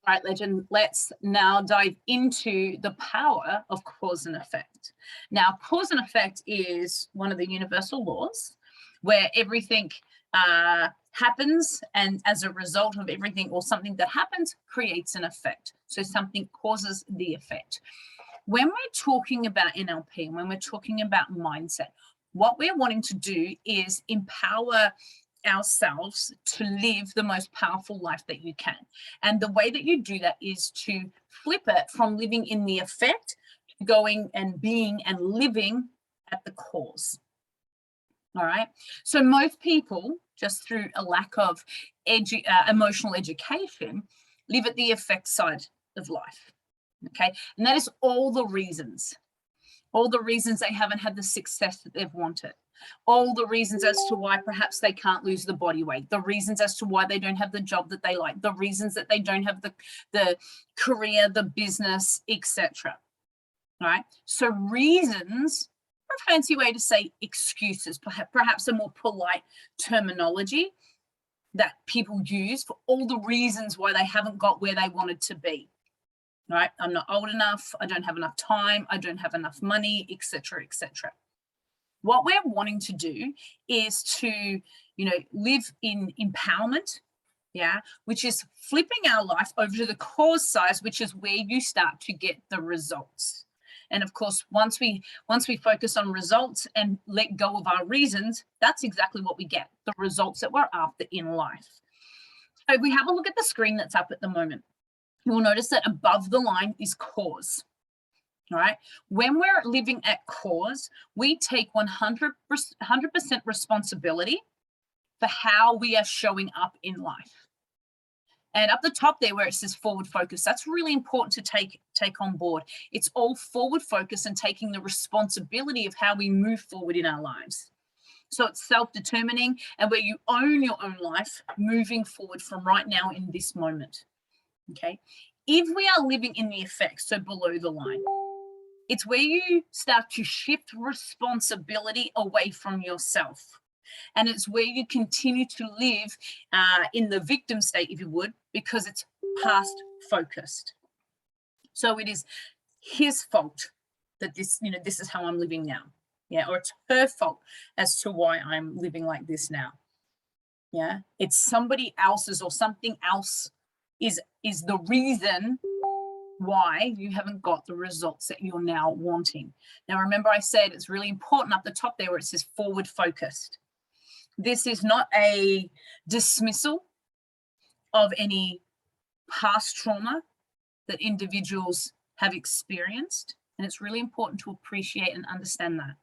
All right, legend, let's now dive into the power of cause and effect. Now, cause and effect is one of the universal laws where everything happens, and as a result of everything or something that happens creates an effect. So something causes the effect. When we're talking about NLP, when we're talking about mindset, what we're wanting to do is empower ourselves to live the most powerful life that you can. And the way that you do that is to flip it from living in the effect to going and being and living at the cause. All right. So most people, just through a lack of emotional education, live at the effect side of life. Okay. And that is all the reasons they haven't had the success that they've wanted. All the reasons as to why perhaps they can't lose the body weight, the reasons as to why they don't have the job that they like, the reasons that they don't have the career, the business, etc. Right? So reasons are a fancy way to say excuses, perhaps a more polite terminology that people use for all the reasons why they haven't got where they wanted to be. Right? I'm not old enough, I don't have enough time, I don't have enough money, etc., etc. What we're wanting to do is to, live in empowerment, which is flipping our life over to the cause side, which is where you start to get the results. And of course, once we focus on results and let go of our reasons, that's exactly what we get, the results that we're after in life. So if we have a look at the screen that's up at the moment, you'll notice that above the line is cause. All right. When we're living at cause, we take 100% responsibility for how we are showing up in life. And up the top there where it says forward focus, that's really important to take on board. It's all forward focus and taking the responsibility of how we move forward in our lives. So it's self-determining and where you own your own life moving forward from right now in this moment. Okay. If we are living in the effects, so below the line, it's where you start to shift responsibility away from yourself. And it's where you continue to live in the victim state, if you would, because it's past focused. So it is his fault that this is how I'm living now. Yeah, or it's her fault as to why I'm living like this now. Yeah, it's somebody else's or something else is the reason why you haven't got the results that you're now wanting. Now, remember I said it's really important up the top there where it says forward focused. This is not a dismissal of any past trauma that individuals have experienced. And it's really important to appreciate and understand that.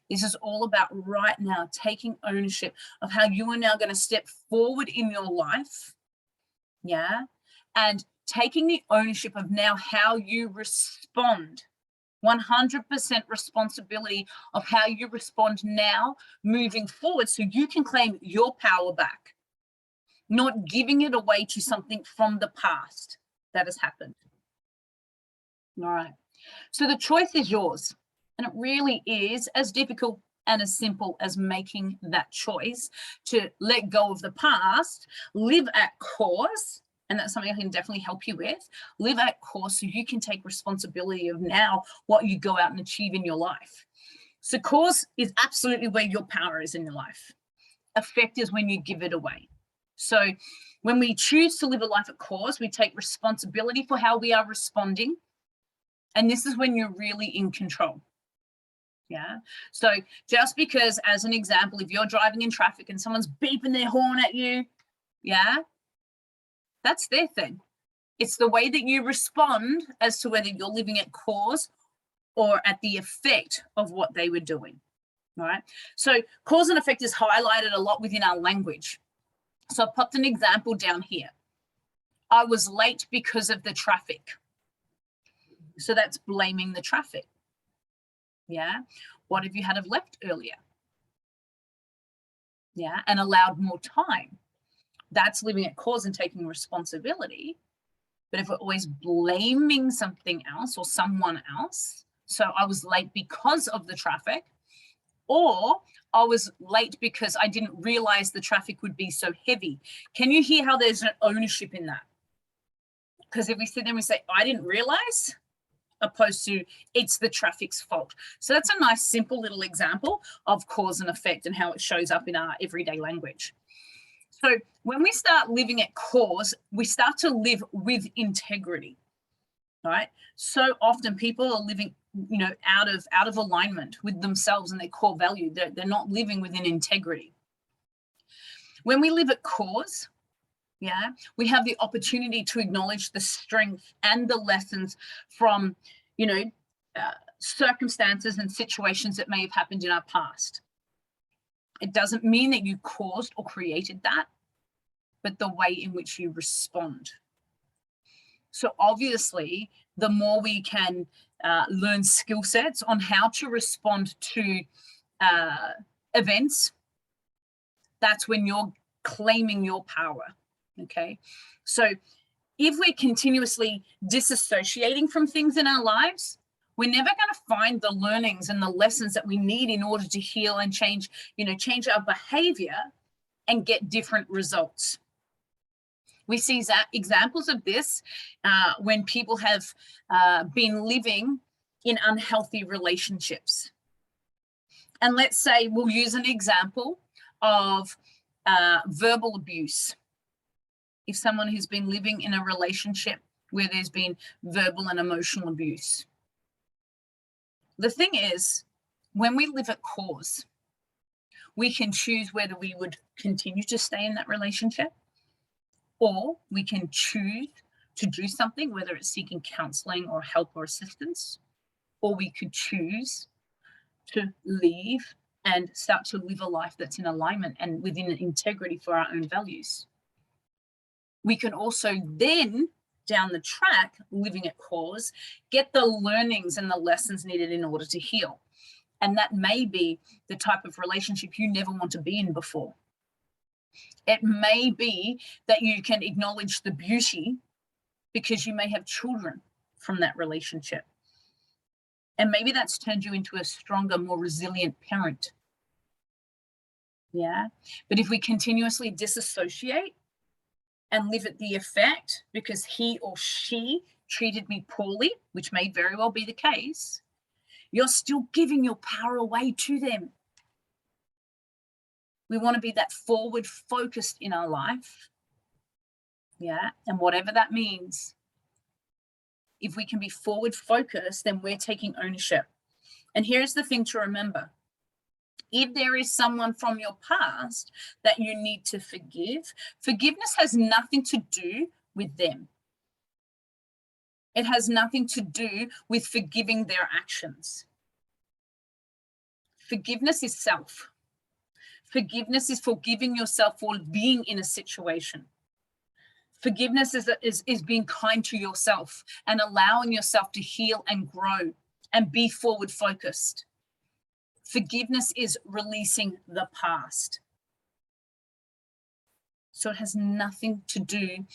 This is all about right now taking ownership of how you are now going to step forward in your life. Yeah. And taking the ownership of now how you respond, 100% responsibility of how you respond now moving forward so you can claim your power back, not giving it away to something from the past that has happened. All right. So the choice is yours. And it really is as difficult and as simple as making that choice to let go of the past, live at cause. And that's something I can definitely help you with. Live at course so you can take responsibility of now what you go out and achieve in your life. So cause is absolutely where your power is in your life. Effect is when you give it away. So when we choose to live a life at cause, we take responsibility for how we are responding. And this is when you're really in control. Yeah. So just because, as an example, if you're driving in traffic and someone's beeping their horn at you, yeah, that's their thing. It's the way that you respond as to whether you're living at cause or at the effect of what they were doing. All right. So cause and effect is highlighted a lot within our language. So I've popped an example down here. I was late because of the traffic. So that's blaming the traffic. Yeah. What if you had have left earlier? Yeah. And allowed more time? That's living at cause and taking responsibility. But if we're always blaming something else or someone else, so I was late because of the traffic, or I was late because I didn't realize the traffic would be so heavy. Can you hear how there's an ownership in that? Because if we sit there and we say, I didn't realize, opposed to it's the traffic's fault. So that's a nice, simple little example of cause and effect and how it shows up in our everyday language. So when we start living at cause, we start to live with integrity, right? So often people are living, out of alignment with themselves and their core value. They're not living within integrity. When we live at cause, we have the opportunity to acknowledge the strength and the lessons from, circumstances and situations that may have happened in our past. It doesn't mean that you caused or created that, but the way in which you respond. So obviously, the more we can learn skill sets on how to respond to events, that's when you're claiming your power. Okay, so if we're continuously disassociating from things in our lives, we're never going to find the learnings and the lessons that we need in order to heal and change our behavior and get different results. We see examples of this when people have been living in unhealthy relationships. And let's say we'll use an example of verbal abuse. If someone who's been living in a relationship where there's been verbal and emotional abuse. The thing is, when we live at cause, we can choose whether we would continue to stay in that relationship, or we can choose to do something, whether it's seeking counseling or help or assistance, or we could choose to leave and start to live a life that's in alignment and within integrity for our own values. We can also then, down the track, living at cause, get the learnings and the lessons needed in order to heal. And that may be the type of relationship you never want to be in before. It may be that you can acknowledge the beauty because you may have children from that relationship. And maybe that's turned you into a stronger, more resilient parent. Yeah. But if we continuously disassociate and live at the effect because he or she treated me poorly, which may very well be the case, you're still giving your power away to them. We want to be that forward focused in our life. Yeah. And whatever that means, if we can be forward focused, then we're taking ownership. And here's the thing to remember. If there is someone from your past that you need to forgive, forgiveness has nothing to do with them. It has nothing to do with forgiving their actions. Forgiveness is self. Forgiveness is forgiving yourself for being in a situation. Forgiveness is being kind to yourself and allowing yourself to heal and grow and be forward focused. Forgiveness is releasing the past. So it has nothing to do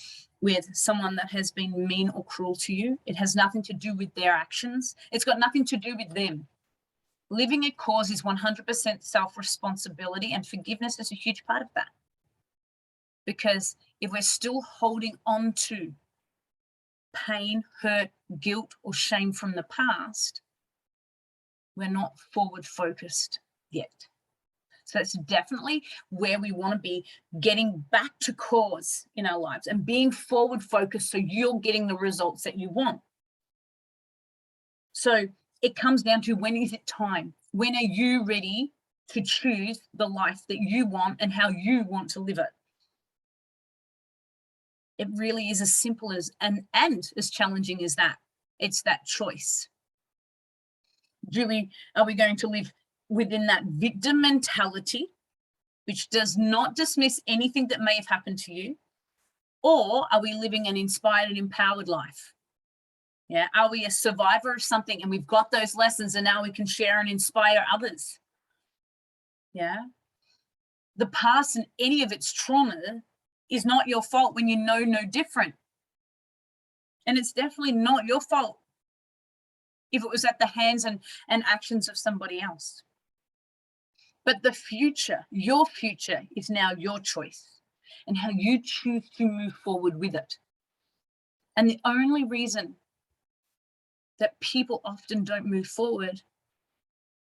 with someone that has been mean or cruel to you. It has nothing to do with their actions. It's got nothing to do with them. Living at cause is 100% self-responsibility, and forgiveness is a huge part of that. Because if we're still holding on to pain, hurt, guilt, or shame from the past, we're not forward focused yet. So it's definitely where we want to be, getting back to cause in our lives and being forward focused so you're getting the results that you want. So it comes down to, when is it time? When are you ready to choose the life that you want and how you want to live it? It really is as simple as and as challenging as that. It's that choice. Are we going to live within that victim mentality, which does not dismiss anything that may have happened to you? Or are we living an inspired and empowered life? Yeah. Are we a survivor of something and we've got those lessons and now we can share and inspire others? Yeah. The past and any of its trauma is not your fault when you know no different. And it's definitely not your fault if it was at the hands and actions of somebody else. But the future, your future, is now your choice and how you choose to move forward with it. And the only reason that people often don't move forward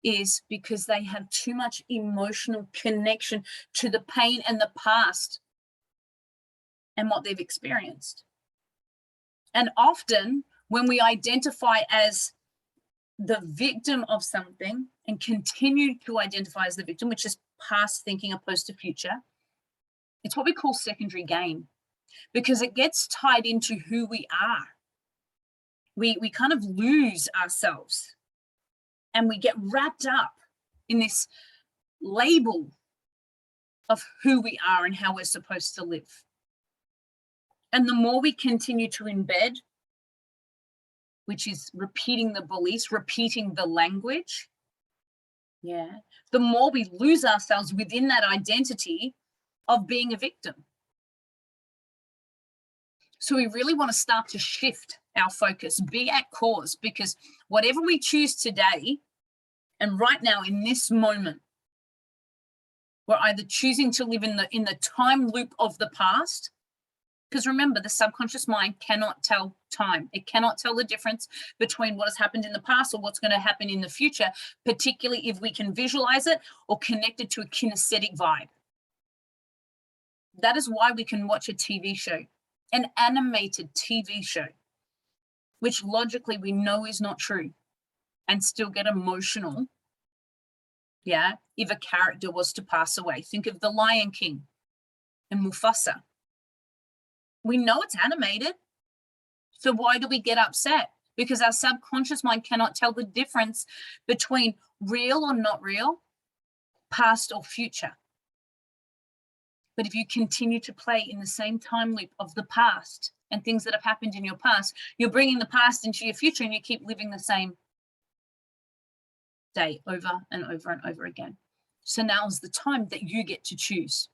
is because they have too much emotional connection to the pain and the past and what they've experienced. And often when we identify as the victim of something and continue to identify as the victim, which is past thinking opposed to future, it's what we call secondary gain, because it gets tied into who we are. We kind of lose ourselves and we get wrapped up in this label of who we are and how we're supposed to live. And the more we continue to embed, which is repeating the beliefs, repeating the language, the more we lose ourselves within that identity of being a victim. So we really want to start to shift our focus, be at cause, because whatever we choose today and right now in this moment, we're either choosing to live in the time loop of the past, because remember, the subconscious mind cannot tell time. It cannot tell the difference between what has happened in the past or what's going to happen in the future, particularly if we can visualize it or connect it to a kinesthetic vibe. That is why we can watch a TV show, an animated TV show, which logically we know is not true, and still get emotional, if a character was to pass away. Think of The Lion King and Mufasa. We know it's animated, so why do we get upset? Because our subconscious mind cannot tell the difference between real or not real, past or future. But if you continue to play in the same time loop of the past and things that have happened in your past, you're bringing the past into your future and you keep living the same day over and over and over again. So now is the time that you get to choose.